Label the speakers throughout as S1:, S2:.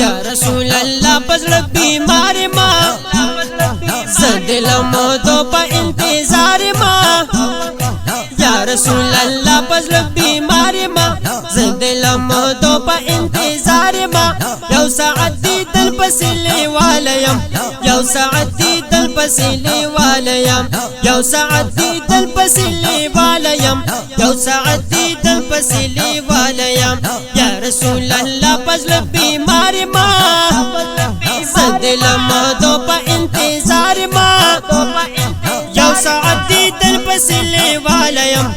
S1: یا رسول اللہ پزړ بیمار ما زدلم دو په انتظار ما یا رسول اللہ پزړ بیمار ما زدلم دو په انتظار ما یو ساعت دی دل پسلی والیم یو ساعت دی دل پسلی والیم یو ساعت دی دل پسلی والیم یو ساعت دی دل پسلی والیم یا رسول اللہ پزړ بیمار ما زدلم دو په انتظار ما یو ساعت دی دل پسلی والیم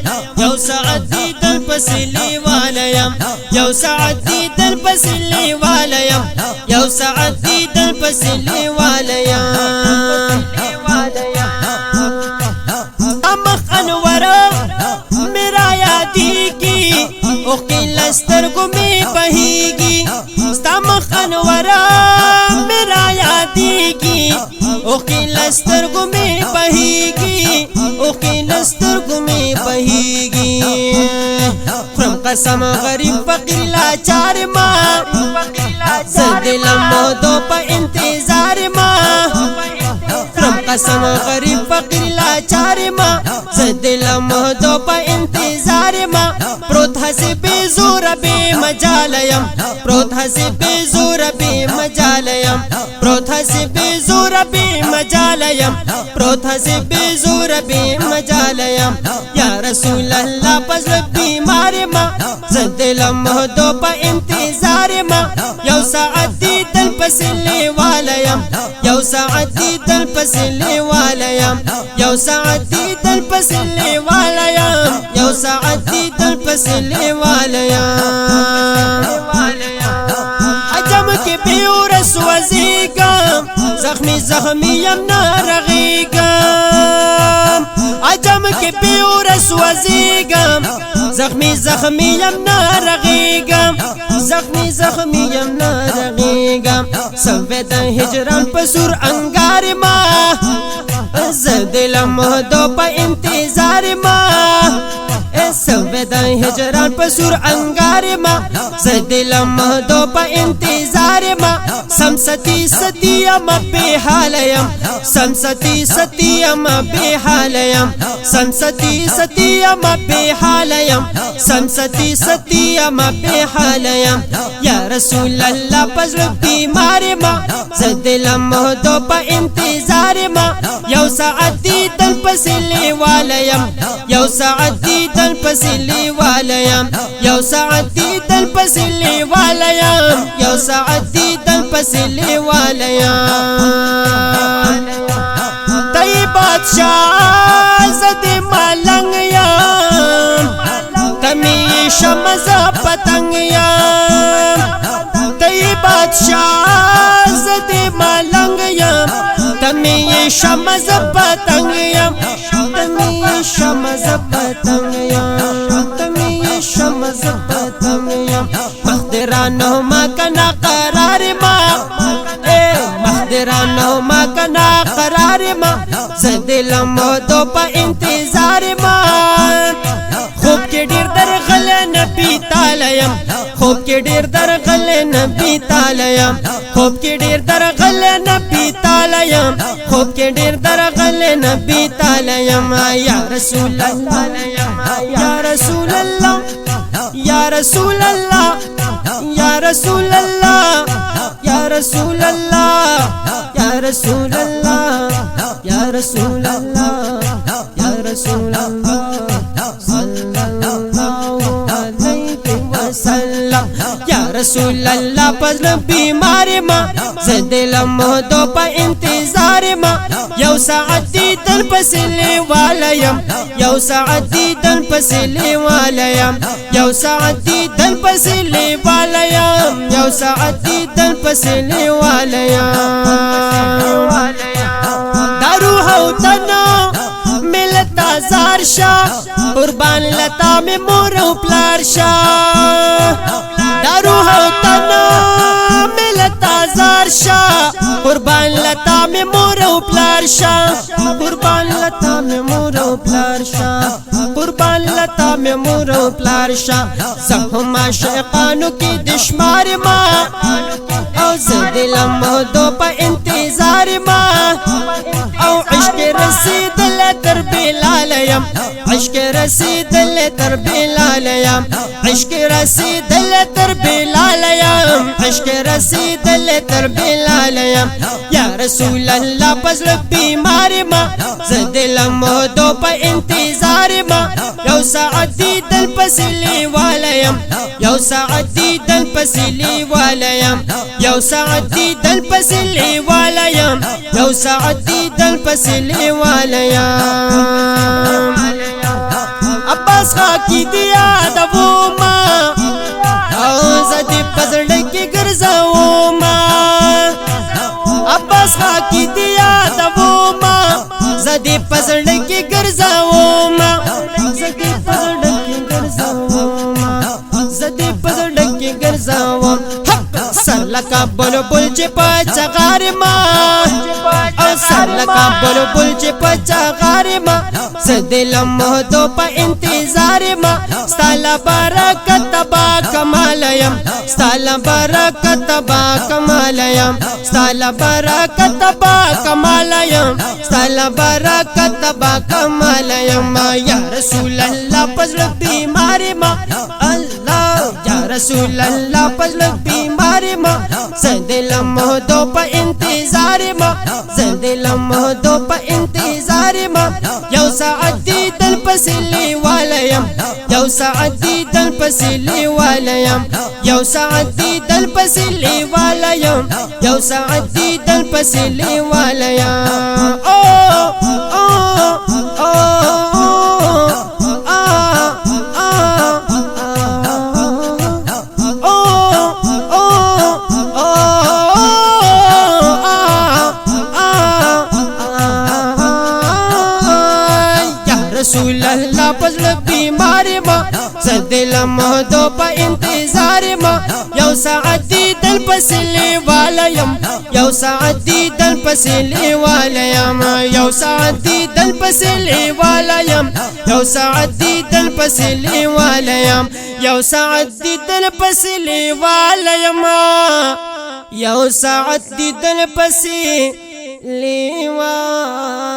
S1: یو ساعت دی دل پسلی والیم یو ساعت دی دل پسلی والیم یو ساعت دی دل پسلی والیم امخ انورا میرا یادیگی اوخی لسترگو می بہیگی ستامخ انورا میرا یادیگی اوخی لسترگو می بہیگی اوخی لسترگو می بہیگی خرم قسم غریب فقیر لاچار ما زدلم دو پا انتظار ما خرم قسم غریب فقیر لاچار ما زدلم دو پا انتظار ما پروت ہسی بے زور بے مجالیم پروت ہسی بے زور بے مجالیم پروت ہسی بے زور بے مجالیم پروت ہسی بے زور بے مجالیم یا رسول اللہ پزړ بیمار ما زدلم دو پا انتظار ما یو ساعت دی دل پسلی والیم یو ساعت دی دل پسلی والیم یو ساعت دی دل پسلی والیم یو ساعت دی دل پسلی والیم عجم کی بیورس وزیگم زخمی زخمی یم نارغیگم عجم کی بیورس وزیگم زخمی زخمی یم نارغیگم زخمی زخمی یم نارغیگم سوید ہجران پسور انگار ما زدلم دو پا انتظار ما سوید ہجران پسور انگار ما زدلم دو پا انتظار ما سمستی ستیم بے حالیم سمستی ستیم بے حالیم سمستی ستیم بے حالیم سمستی ستیم بے حالیم یا رسول اللہ پزړ بیمار ما زدلم دو پا انتظار ما یو ساعت دی دل پسلی والیم یو ساعت دی دل پسلی والیم یو ساعت دی دل پسلی والیم یو ساعت دی دل پسلی والیم تی بادشاہ زد ملنگ یم تمی شمز پتنگ یم تی بادشاہ زد ملنگ یم تمی شمز پتنگ یم تمی شمز پتنگ یم تمی شمز پتنگ یم مخدرانو ما کنا قرار ما مخدرانو ما کنا قرار ما زدلم دو پا انتظار ما خوب کے ډیر درغل نبی تعالیم خوب کے ډیر درغل نبی تعالیم خوب کے ډیر درغل نبی تعالیم خوب کے ډیر درغل نبی تعالیم یا رسول اللہ یا رسول اللہ یا رسول اللہ یا رسول اللہ یا رسول اللہ یا رسول اللہ یا رسول اللہ یا رسول اللہ صلی اللہ علیہ وسلم یا رسول اللہ پزړ بیمار ما زدلم دو پا انتظار ما یو ساعت دی دل پسلی والیم یو ساعت دی دل پسلی والیم یو ساعت دی دل پسلی والیم یو ساعت دی دل پسلی والیم دارو ہو تنا ملتا زار شاہ قربان لتا میں مورو پلار شاہ دارو ہو تنا ملتا زار شاہ قربان لتا میں مورو پلار شاہ قربان لتا میں مورو پلار شاہ قربان لتا می مور او پلار شا زهم عاشقانو کی دشمار ما او زدلم دو په انتظار ما او عشق رسیدل تر بلال یم عشق رسیدل تر بلال یم عشق رسیدل تر بلال یم عشق رسیدل تر بلال یم یا رسول الله پزل بیمار ما زدلم دو په انتظار ما یو ساعت دی دل پسلی والایم یو ساعت دی دل پسلی والایم یو ساعت دی دل پسلی والایم یو ساعت دی دل پسلی والایم عباس خاکی دیا دبو ما او زدی پزڑ کی گرزاو ما عباس خاکی دیا دبو ما زدی پزڑ کی گرزاو ما زدی پزڑ کی گرزاو ما زدی پزڑ کی گرزاو سر لکا بلبل چی پچا غار ما سر لکا بلبل چی پچا غار ما زدلم دو پا انتظار ما ستالا برکت با کمالیم ستالا برکت با کمالیم ستالا برکت با کمالیم ستالا برکت با کمالیم یا رسول اللہ پزل بیمار ما اللہ یا رسول اللہ پزل بیمار ما زدلم دو پا انتظار ما زدلم دو پا انتظار ما یو ساعت دی دل پسلی والایم یو ساعت دی دل پسلی والایم یو ساعت دی دل پسلی والایم یو ساعت دی دل پسلی والایم رسول اللہ پزل بیمار ما زدلم دو پا انتظار ما یو ساعت دی دل پسلی والایم یو ساعت دی دل پسلی والایم یو ساعت دی دل پسلی والایم یو ساعت دی دل پسلی والایم یو ساعت دی دل پسلی والایم یو ساعت دی دل پسلی والایم